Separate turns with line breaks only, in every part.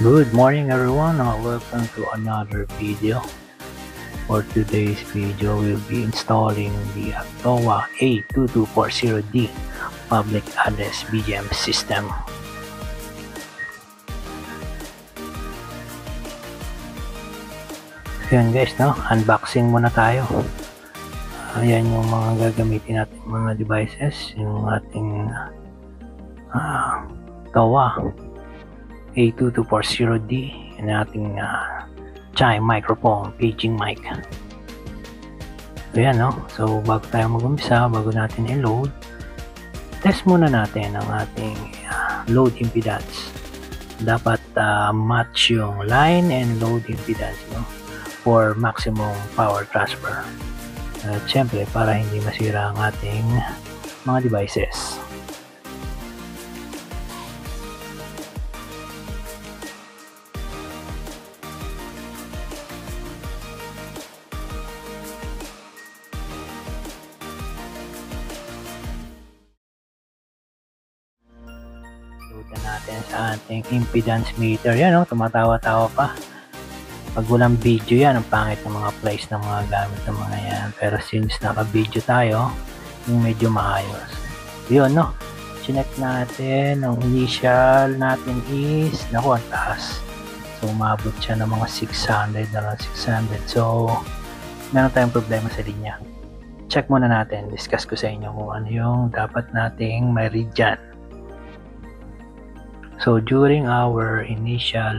Good morning everyone, welcome to another video. For today's video, we'll be installing the TOWA A2240D public address BGM system. So yun guys, unboxing muna tayo. Ayan yung mga gagamitin natin mga devices, yung ating TOWA A2240D, yung ating chime microphone, paging mic. So yan, so bago tayo mag-umpisa, bago natin i-load, test muna natin ang ating load impedance. Dapat match yung line and load impedance for maximum power transfer. At syempre, para hindi masira ang ating mga devices. Load natin sa ating impedance meter. Yan, tumatawa-tawa pa. Pag walang video yan, ang pangit ng mga price ng mga gamit ng mga yan. Pero since naka-video tayo, yung medyo maayos. Yun, chinek natin. Ang initial natin is, naku, ang taas. So, umabot siya ng mga 600, around 600. So, meron tayong problema sa linya. Check muna natin. Discuss ko sa inyo kung ano yung dapat nating ma-read dyan. So, during our initial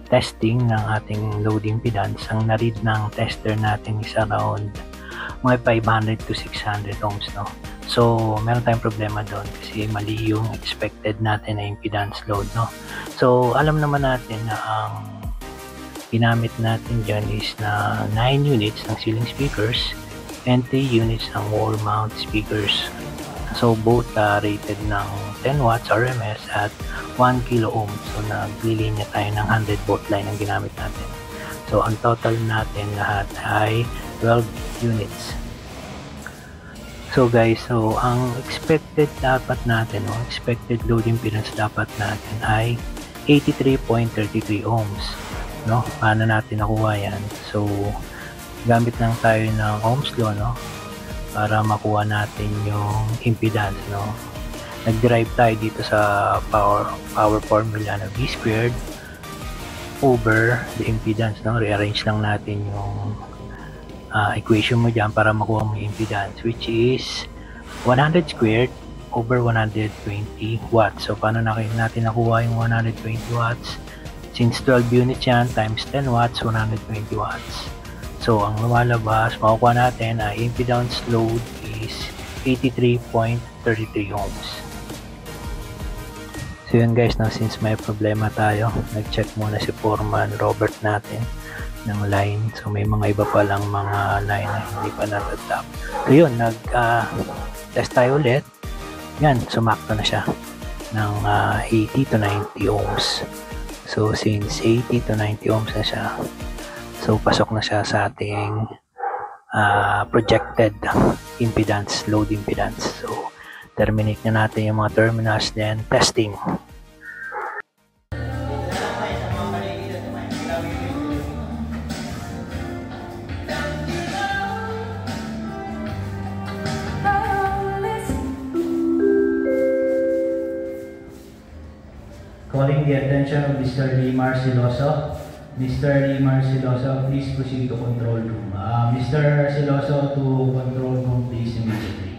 testing ng ating load impedance, ang na-read ng tester natin is around mga 500 to 600 ohms, So, meron tayong problema doon kasi mali yung expected natin na impedance load, So, alam naman natin na ang ginamit natin dyan is na 9 units ng ceiling speakers and 3 units ng wall mount speakers. So, both rated ng 10 watts RMS at 1 kilo ohm. So, naglilinya tayo ng 100 volt line ang ginamit natin. So, ang total natin lahat ay 12 units. So, guys, so ang expected dapat natin, expected load impedance dapat natin ay 83.33 ohms. Paano natin nakuha yan? So, gamit lang tayo ng Ohm's law, para makuha natin yung impedance, Nag-derive tayo dito sa power formula na V squared over the impedance, Rearrange lang natin yung equation mo dyan para makuha mo yung impedance, which is 100 squared over 120 watts. So, paano natin nakuha yung 120 watts? Since 12 units yan, times 10 watts, 120 watts. So, ang lumalabas, makukuha natin na impedance load is 83.33 ohms. So, yun guys, since may problema tayo, nag-check muna si Foreman Robert natin ng line. So, may mga iba pa lang mga line na hindi pa natatap. So, yun, nag-test tayo ulit. Yan, sumakto na siya ng 80 to 90 ohms. So, since 80 to 90 ohms na siya, so, pasok na siya sa ating projected impedance, load impedance. So, terminate na natin yung mga terminals, then testing. Calling the attention of Mr. Limar Siloso. Mr. Limar Siloso, please proceed to control room. Mr. Siloso, to control room, please, immediately.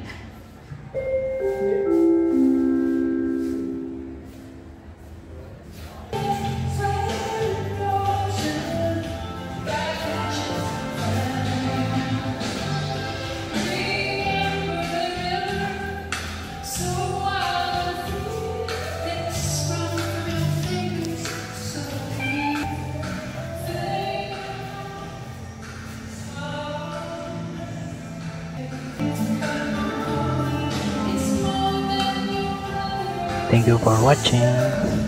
Thank you for watching.